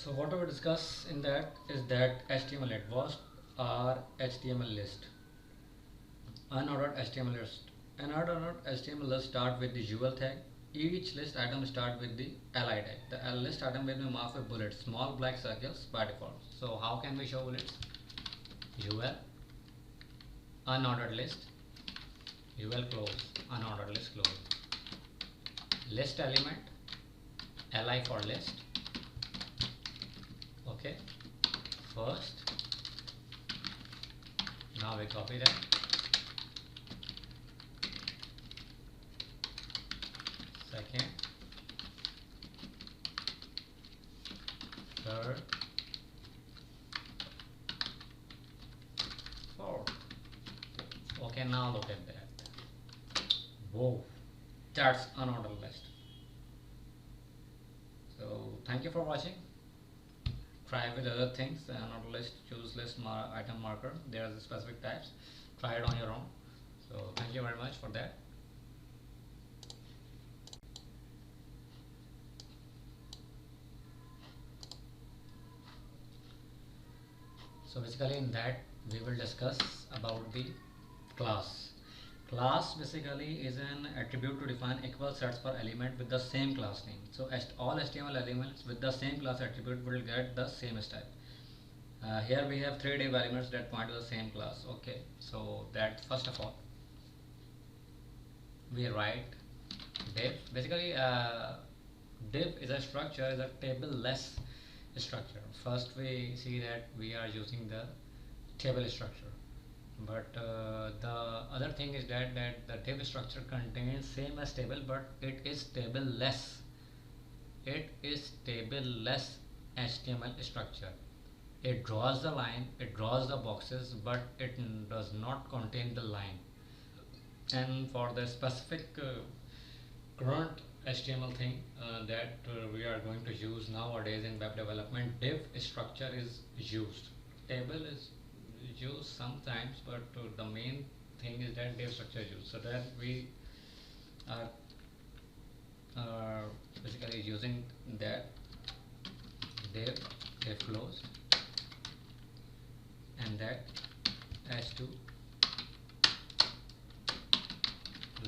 So what I will discuss in that is that HTML advanced or HTML list. Unordered HTML list. Unordered HTML list start with the UL tag. Each list item start with the li tag. The list item will be marked with bullets, small black circles by default. So how can we show bullets? UL unordered list, UL close, unordered list close. List element, li for list. Okay. First, now we copy that. Second, third, fourth. Okay, now look at that. Whoa, that's unordered list. So thank you for watching. Try with other things. Unordered list, choose list item marker. There are the specific types. Try it on your own. So thank you very much for that. So basically in that we will discuss about the class. Class basically is an attribute to define equal sets for element with the same class name. So all HTML elements with the same class attribute will get the same style. Here we have three div elements that point to the same class. Okay, so that first of all we write div. Basically div is a structure, is a table less structure. First we see that we are using the table structure, but the other thing is that the table structure contains same as table, but it is table less. It is table less HTML structure. It draws the line, it draws the boxes, but it does not contain the line. And for the specific current HTML thing that we are going to use nowadays in web development, div structure is used. Table is used sometimes, but the main thing is that div structure is used. So that we are basically using that div closed, and that h2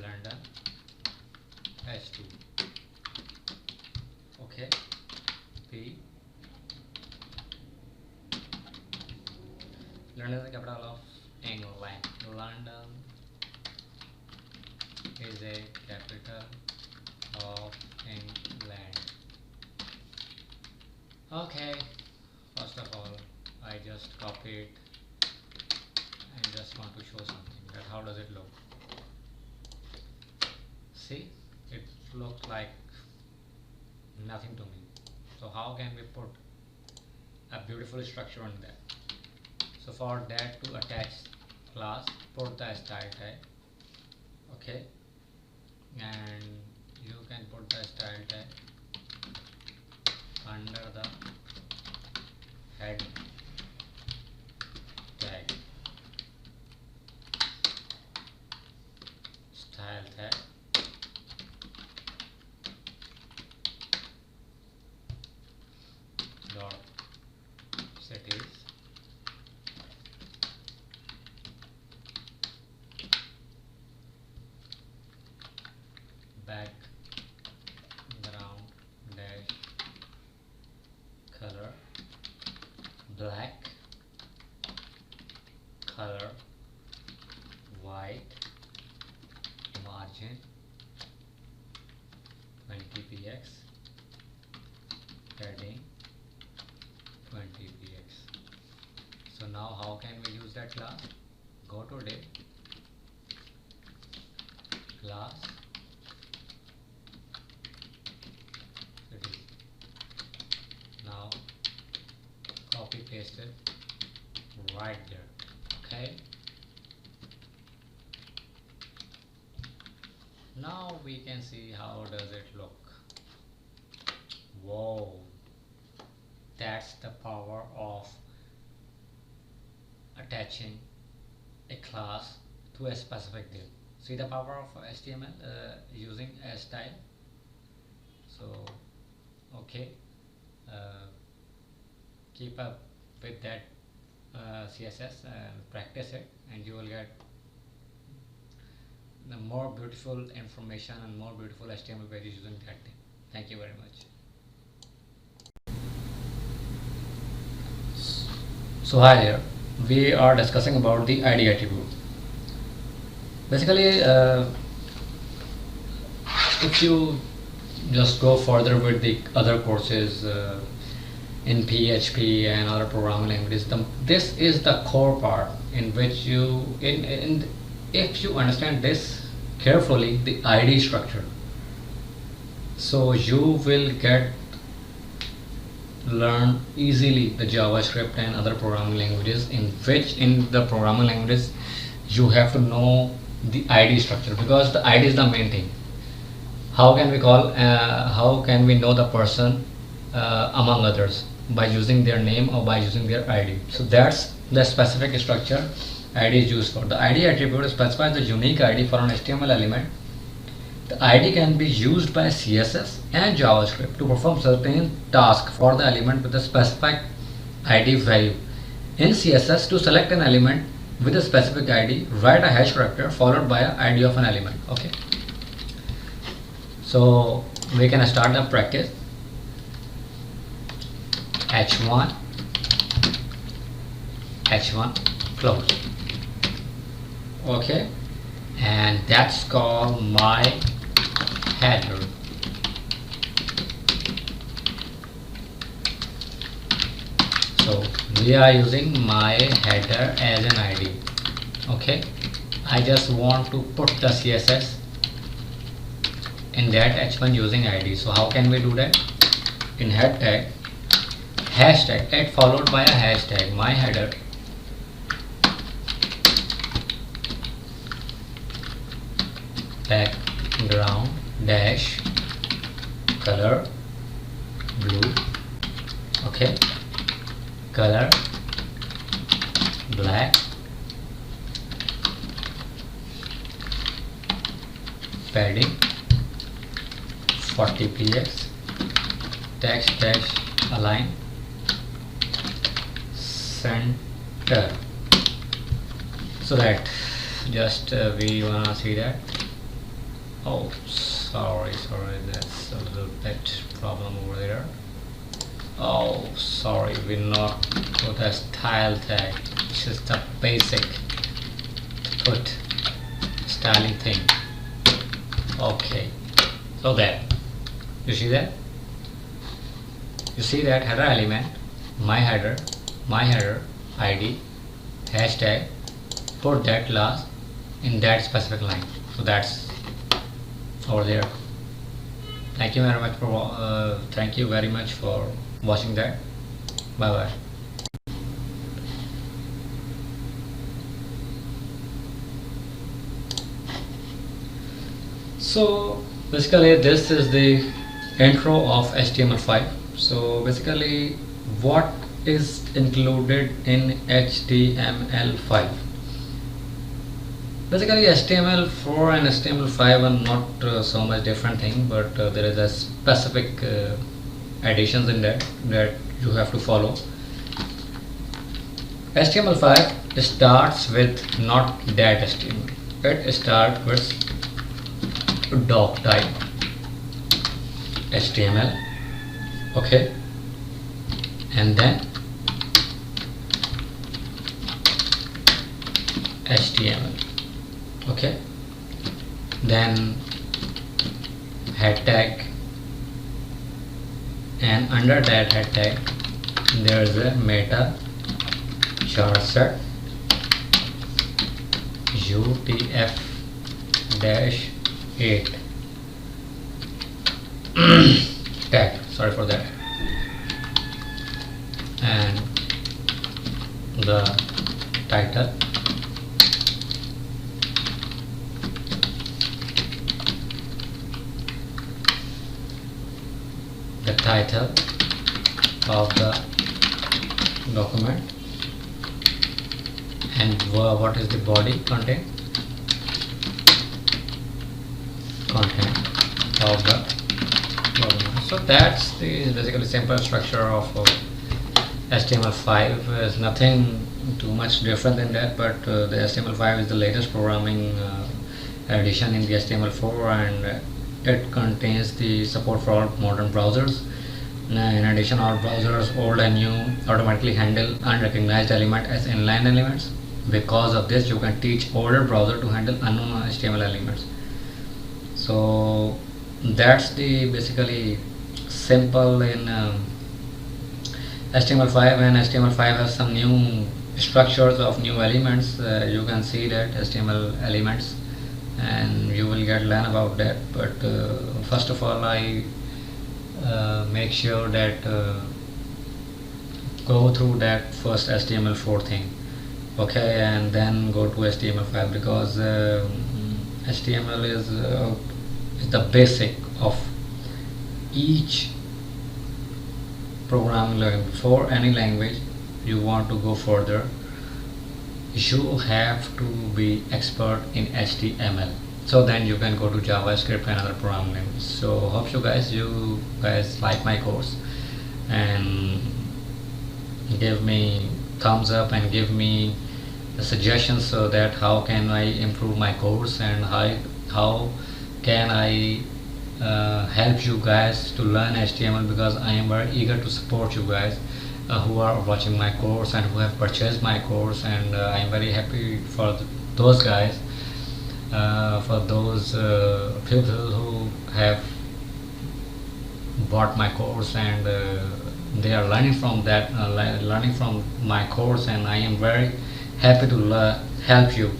London h2. Okay, P. London is the capital of England. London is a capital of England. Okay, first of all I just copied and just want to show something, that how does it look. See, it looks like nothing to me. So how can we put a beautiful structure on that? So for that, to attach class, put the style tag. Okay, and you can put the style tag under the head tag, style tag, dot cities, background dash color black, color white, margin 20 px, padding 20 px. So now how can we use that class? Go to div, class, cities. Now copy paste it right there. Okay, now we can see how does it look. Whoa, that's the power of attaching a class to a specific div. See the power of HTML using a style. So okay, keep up with that CSS and practice it, and you will get the more beautiful information and more beautiful HTML pages using that thing. Thank you very much. So hi there, we are discussing about the ID attribute. Basically, if you just go further with the other courses in PHP and other programming languages, this is the core part in which you, if you understand this carefully, the ID structure, so you will learn easily the JavaScript and other programming languages, in which in the programming languages you have to know the ID structure, because the ID is the main thing. How can we know the person among others? By using their name or by using their ID. So that's the specific structure ID is used for. The ID attribute specifies the unique ID for an HTML element. The ID can be used by CSS and JavaScript to perform certain tasks for the element with a specific ID value. In CSS, to select an element with a specific ID, write a hash character followed by an ID of an element. Okay. So we can start the practice. H1 close. Okay, and that's called my header. So we are using my header as an ID. Okay, I just want to put the CSS in that H1 using ID. So how can we do that? In head tag, hashtag, add followed by a hashtag, my header, background dash color blue. Okay, color black, padding 40 px, text dash align center. So that just we wanna see that. Oh, sorry, that's a little bit problem over there. Oh, sorry, we not put a style tag, which is the basic to put styling thing. Okay, so that you see that header element, my header ID, hashtag, put that last in that specific line. So that's over there. Thank you very much for watching that. Bye bye. So basically this is the intro of HTML5. So basically what is included in HTML5? Basically HTML4 and HTML5 are not so much different thing, but there is a specific additions in that you have to follow. HTML5 starts with not that HTML. It starts with doc type HTML. Okay, and then HTML. Okay, then head tag, and under that head tag there is a meta charset UTF-8 tag, sorry for that, and the title, of the document, and what is the body content of the document. So that's the basically simple structure of HTML5 is nothing too much different than that, but the HTML5 is the latest programming addition in the HTML4, and it contains the support for all modern browsers. In addition, all browsers, old and new, automatically handle unrecognized element as inline elements. Because of this, you can teach older browser to handle unknown HTML elements. So that's the basically simple in HTML5, and HTML5 has some new structures of new elements. You can see that HTML elements, and you will get learn about that. But first of all, I make sure that go through that first HTML4 thing, okay, and then go to HTML5, because HTML is the basic of each programming language. For any language you want to go further, you have to be expert in HTML, so then you can go to JavaScript and other programming languages. So hope you guys like my course, and give me thumbs up and give me the suggestions, so that how can I improve my course, and how can I help you guys to learn HTML, because I am very eager to support you guys who are watching my course and who have purchased my course, and I am very happy for those guys, for those people who have bought my course, and they are learning from that, learning from my course, and I am very happy to help you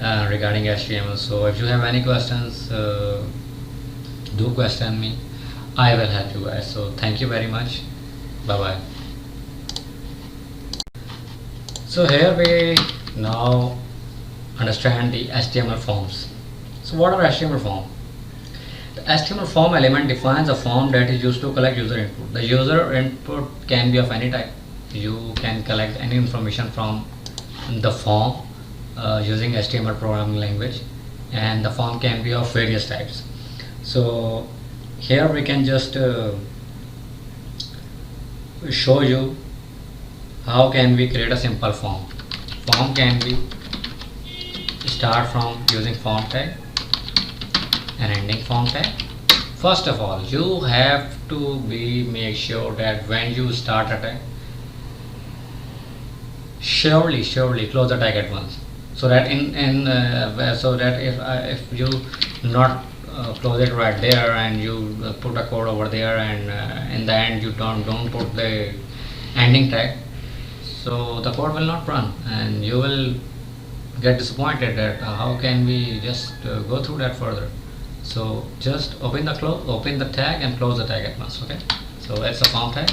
regarding HTML. So if you have any questions, do question me. I will help you guys. So thank you very much. Bye bye. So here we now understand the HTML forms. So what are HTML forms? The HTML form element defines a form that is used to collect user input. The user input can be of any type. You can collect any information from the form using HTML programming language, and the form can be of various types. So here we can just show you how can we create a simple form. Form can be start from using form tag and ending form tag. First of all, you have to make sure that when you start a tag, surely close the tag at once, so that so that if you not close it right there, and you put a code over there, and in the end you don't put the ending tag, so the code will not run, and you will get disappointed that how can we just go through that further. So just open the tag and close the tag at once. Okay, so it's a form tag.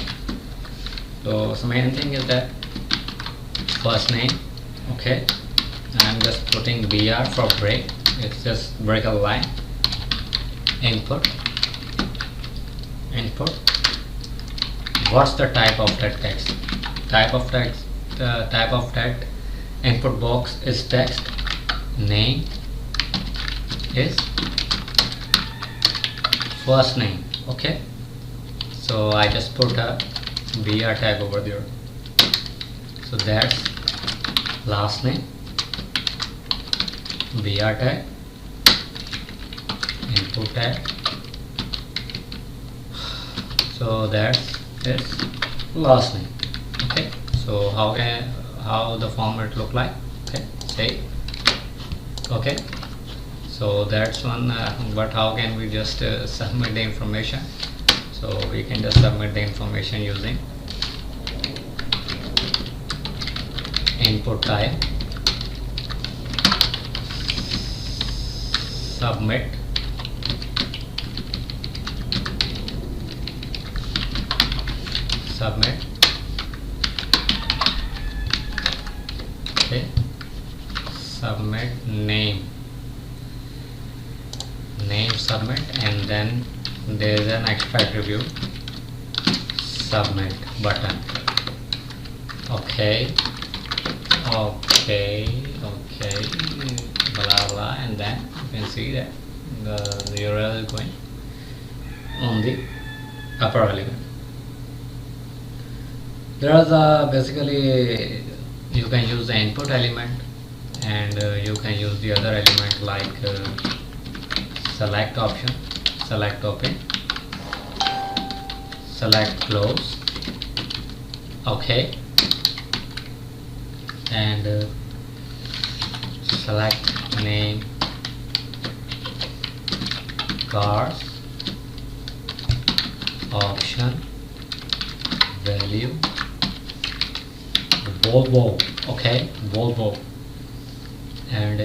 So main thing is that first name, okay, I'm just putting BR for break, it's just break a line. Input, what's the type of that text? Type of that input box is text. Name is first name. Okay, so I just put a BR tag over there. So that's last name, BR tag, input tag. So that's its last name. Okay, so how the format look like? Okay, save. Okay, so that's one. But how can we just submit the information? So we can just submit the information using input type, submit, okay, submit name, submit, and then there is an expect review, submit button. Okay, blah blah, and then you can see that the URL is going on the upper element. There is a basically you can use the input element, and you can use the other element like select option, select open, select close, okay, and select name, cars, option, value, Volvo, okay, Volvo, and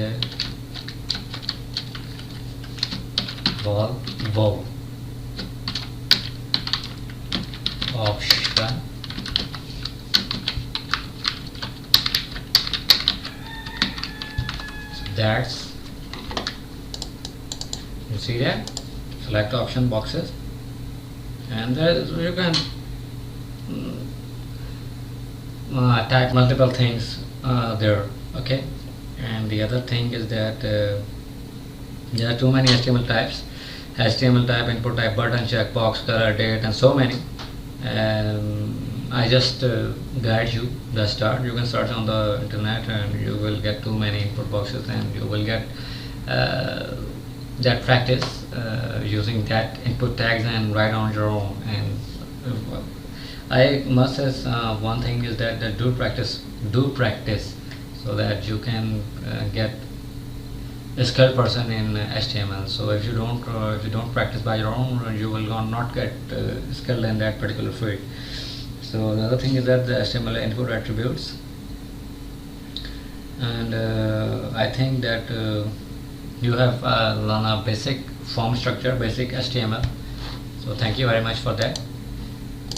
Volvo, option, that's, you see that, select option boxes, and there you can type multiple things there, okay. And the other thing is that there are too many HTML types: HTML type, input type, button, checkbox, color, date, and so many. I just guide you the start. You can search on the internet and you will get too many input boxes, and you will get that practice using that input tags and write on your own. And I must say one thing is that do practice, so that you can get a skilled person in HTML. So if you don't practice by your own, you will not get skilled in that particular field. So the other thing is that the HTML input attributes, and I think that you have learned a basic form structure, basic HTML. So thank you very much for that.